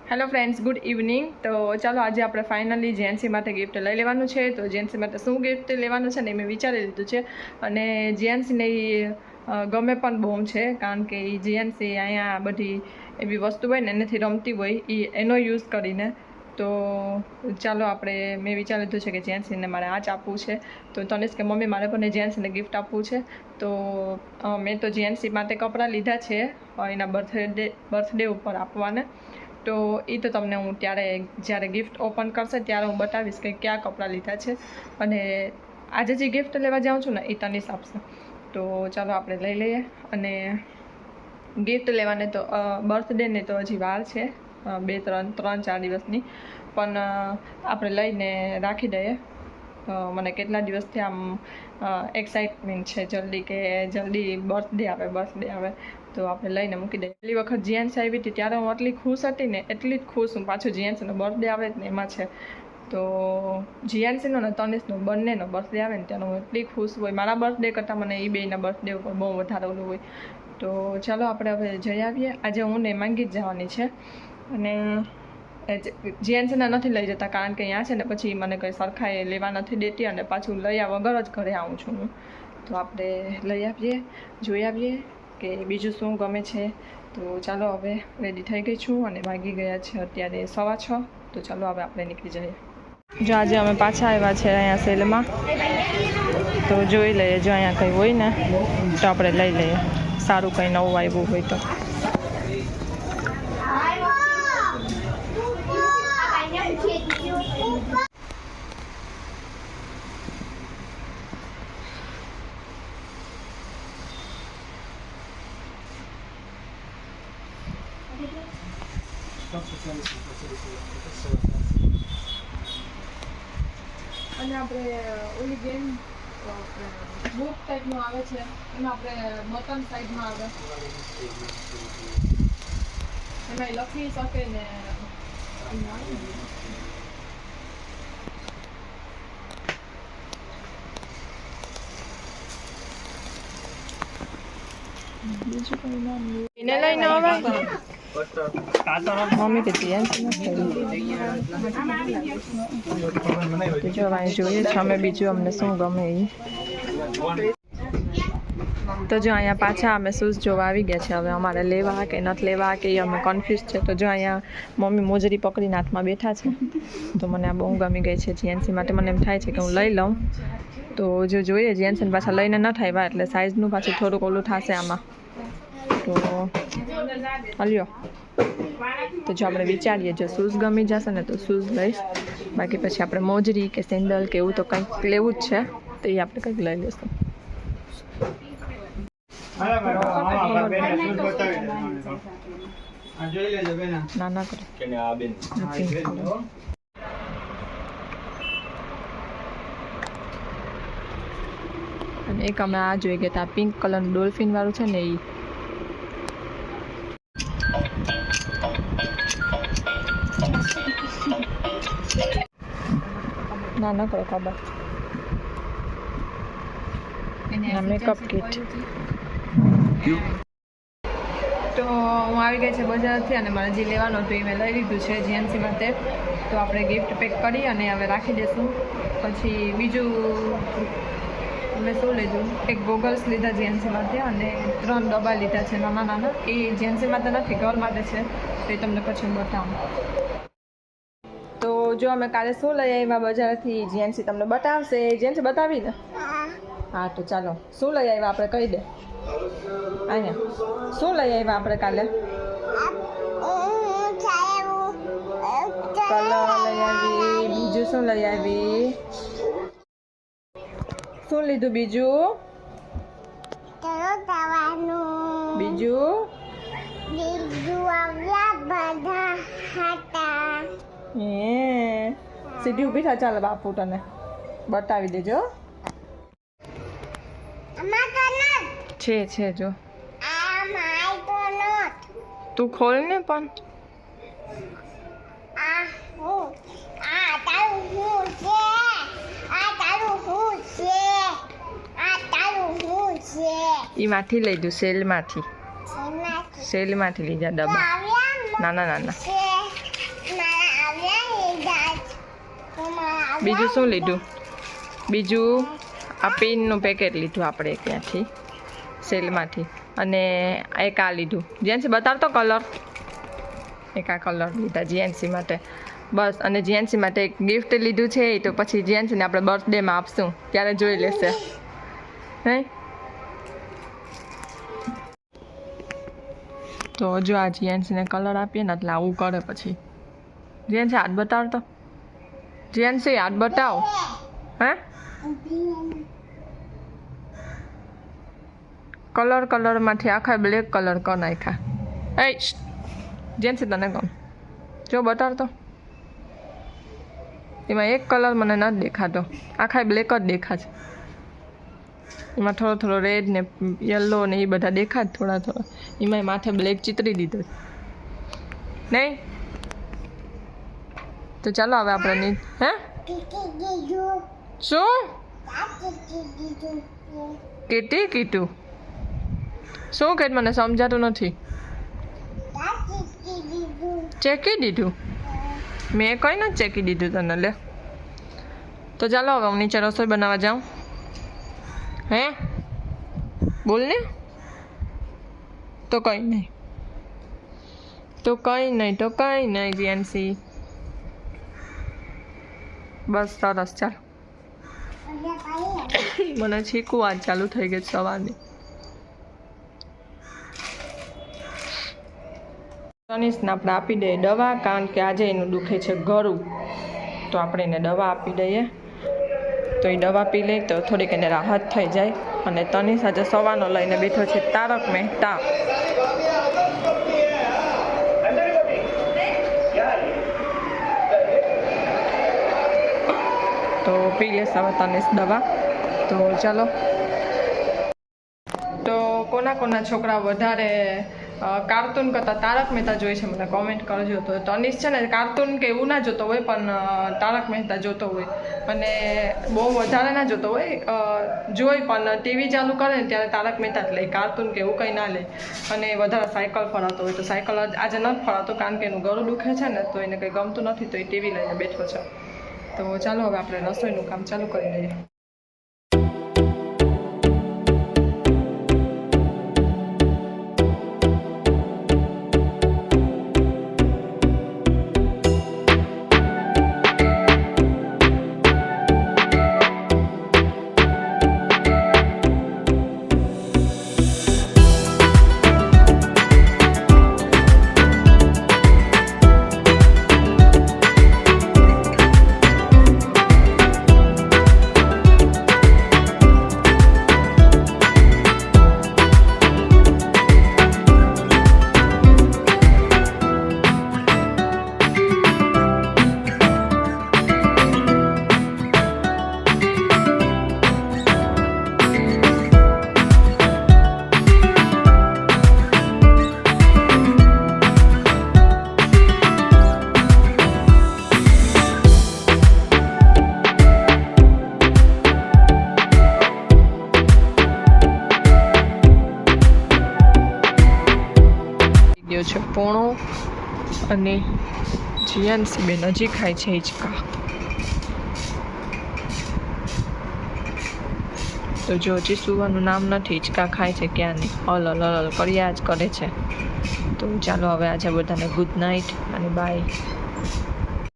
Hello friends, good evening. તો ચાલો આજે આપણે ફાઇનલી જેન્સી માટે ગિફ્ટ લઈ લેવાનું છે. તો જેન્સી માટે શું ગિફ્ટ લેવાનું છે ને એ મેં વિચારી લીધું છે. અને જેન્સીને એ ગમે પણ બહુ છે, કારણ કે એ જેન્સી અહીંયા બધી એવી વસ્તુ હોય ને એનાથી રમતી હોય એ એનો યુઝ કરીને. તો ચાલો મેં વિચારી લીધું છે કે જેન્સીને મારે આ જ આપવું છે. તો તનિષ કે મમ્મી મારે પણ જેન્સીને ગિફ્ટ આપવું છે. તો મેં તો જેન્સી માટે કપડાં લીધા છે એના બર્થડે ઉપર આપવાને. તો એ તો તમને હું જ્યારે ગિફ્ટ ઓપન કરશે ત્યારે હું બતાવીશ કે કયા કપડાં લીધા છે. અને આજે જે ગિફ્ટ લેવા જાઉં છું ને એ તનિષ આપશે. તો ચાલો આપણે લઈ લઈએ. અને ગિફ્ટ લેવાને તો બર્થડેને તો હજી વાર છે, 3-4 દિવસની, પણ આપણે લઈને રાખી દઈએ. મને કેટલા દિવસથી આમ એક્સાઇટમેન્ટ છે જલ્દી બર્થડે આવે તો આપણે લઈને મૂકી દઈએ. પહેલી વખત જેન્ટ્સ આવી હતી ત્યારે હું એટલી ખુશ હતી ને, એટલી જ ખુશ હું પાછું જેન્ટ્સનો બર્થડે આવે ને એમાં છે. તો જીએનસીનો ને તનિષનો બંનેનો બર્થડે આવે ને ત્યારે હું એટલી ખુશ હોય. મારા બર્થડે કરતાં મને એ બેના બર્થડે ઉપર બહુ વધારે ઓલું હોય. તો ચાલો આપણે હવે જઈ આવીએ. આજે હું ને માંગી જ જવાની છે. અને જીએનસીના નથી લઈ જતા, કારણ કે અહીંયા છે ને પછી મને કંઈ સરખાએ લેવા નથી દેતી અને પાછું લઈ વગર જ ઘરે આવું છું હું. તો આપણે લઈ આવીએ, જોઈ આવીએ કે બીજું શું ગમે છે. તો ચાલો હવે રેડી થઈ ગઈ છું અને વાગી ગયા છે અત્યારે 6:15. તો ચાલો હવે આપણે નીકળી જઈએ. જો આજે અમે પાછા આવ્યા છે અહીંયા સેલમાં. તો જોઈ લઈએ, જો અહીંયા કંઈ હોય ને તો આપણે લઈ લઈએ. સારું કંઈ નવું આવ્યું હોય તો. અને આપણે ઓલી ગેમ બુક ટાઈપનું આવે છે, એમાં આપણે બટન સાઈડમાં આવે, એમાં લખી શકે ને. બીજું કોઈ નામ એને લઈને આવે મમ્મી કે જો જોઈએ છે અમે બીજું અમને શું ગમે એ. તો જો અહીંયા પાછા અમે શૂઝ જોવા આવી ગયા છે. હવે અમારે લેવા કે નથી લેવા કે એ અમે કન્ફ્યુઝ છે. તો જો અહીંયા મમ્મી મોજરી પકડીને હાથમાં બેઠા છે. તો મને આ બહુ ગમી ગઈ છે જેન્સી માટે. મને એમ થાય છે કે હું લઈ લઉં. તો જો જોઈએ જેન્સી પાછા લઈને ન થાય એટલે સાઇઝનું પાછું થોડુંક ઓલું થશે આમાં. તો હલ્યો. તો જો આપણે વિચારીએ, જો શૂઝ ગમી જશે ને તો શૂઝ લઈશ, બાકી પછી આપણે મોજરી કે સેન્ડલ કે એવું તો કંઈક લેવું જ છે. તો એ આપણે કંઈક લઈ લઈશું. નાના કરો અને એક અમે આ જોઈ ગયા હતા, પિંક કલરનું ડોલ્ફિન વાળું છે ને એ. ના ન કરો ખબર. Makeup kit. તો હું આવી ગઈ છે બજારથી અને મારે જે લેવાનું હતું એ મેં લઈ લીધું છે જીએનસી માટે. તો આપણે ગિફ્ટ પેક કરી અને હવે રાખી દઈશું. પછી બીજું મેં શું લીધું, એક ગોગલ્સ લીધા જીએનસી માટે અને 3 ડબ્બા લીધા છે નાના. એ જીએનસી માટે નથી, ઘર માટે છે. તો એ તમને પછી હું બતાવું. તો જો અમે કાલે શું લઈ આવ્યા બજારથી, જીએનસી તમને બતાવશે. જીએનસી બતાવી ને? હા તો ચાલો, શું લઈ આવ્યા આપણે કહી દે. અહીંયા શું લઈ આવ્યા આપણે કાલે? કલર લઈ આવી. બીજું શું લઈ આવી? શું લીધું બીજું? બીજું સીધી ઊભી થા. ચાલ બાપુ તને બતાવી દેજો. છે જો તું ખોલ ને. પણ એમાંથી લઈ દઉં, સેલમાંથી લીધા ડબ્બા નાના. બીજું શું લીધું? બીજું આ પિનનું પેકેટ લીધું આપણે ત્યાંથી સેલમાંથી, અને એક આ લીધું. જેન્સી બતાવતો કલર, એક આ કલર લીધા જીએનસી માટે બસ. અને જીએનસી માટે એક ગિફ્ટ લીધું છે, એ તો પછી જીએનસીને આપણે બર્થડેમાં આપશું ત્યારે જોઈ લેશે. નહીં તો જો આ જીએનસીને કલર આપીએ ને એટલે આવું કરે. પછી જીએનસી હાથ બતાવતો, જીએનસી હાથ બતાવ. હે કલરમાંથી આખા બ્લેક કલર કર નાખ્યા. એ જેન્સી તને કહું, જો બતાવતો, એમાં એક કલર મને નથી દેખાતો, આખા બ્લેક જ દેખાશે. એમાં થોડો થોડો રેડ ને યલો ને એ બધા દેખાય થોડા થોડા. એમાં માથે બ્લેક ચિતરી દીધો નહીં. તો ચાલો હવે આપણે હે શું કીટી કીધું? શું કે મને સમજાતું નથી. ચેકી દીધું? મેં કંઈ નથી ચેકી દીધું તને. લે તો ચાલો હવે હું નીચે રસોઈ બનાવવા જાઉં. હે બોલ ને. તો કંઈ નહીં, તો કંઈ નહીં, તો કંઈ નહીં જીએનસી. બસ સરસ. ચાલ મને છીકું વાત ચાલુ થઈ ગઈ સવારની. તનિષને આપણે આપી દઈએ દવા, કારણ કે આજે એનું દુખે છે ગળું, તો આપણે એને દવા આપી દઈએ. તો એ દવા પી લે તો થોડીક એને રાહત થઈ જાય. અને તનિષ આજે સવારનો લઈને બેઠો છે તારક મહેતા. તો પી લેશે હવે તનિષ દવા. તો ચાલો, તો કોના છોકરા વધારે કાર્ટૂન કરતાં તારક મહેતા જોઈએ છે મને કોમેન્ટ કરજો. તો તનિષ છે ને કાર્ટૂન કે એવું ના જોતો હોય, પણ તારક મહેતા જોતો હોય. અને બહુ વધારે ના જોતો હોય, જોઈ પણ ટીવી ચાલુ કરે ને ત્યારે તારક મહેતા જ લે, કાર્ટૂન કે એવું કંઈ ના લે. અને વધારે સાયકલ ફરાતો હોય તો સાયકલ આજે નથી ફરાતો, કારણ કે એનું ગળું દુખે છે ને, તો એને કંઈ ગમતું નથી, તો એ ટીવી લઈને બેઠો છે. તો ચાલો હવે આપણે રસોઈનું કામ ચાલુ કરી દઈએ. છે પોણો, અને જીએનસી બેન હજી ખાય છે હિંચકા. તો જો હજી સુવાનું નામ નથી, હિંચકા ખાય છે ક્યાં નહીં, હલ હલ હલ કર્યા જ કરે છે. તો ચાલો હવે આજે બધાને ગુડ નાઇટ અને બાય.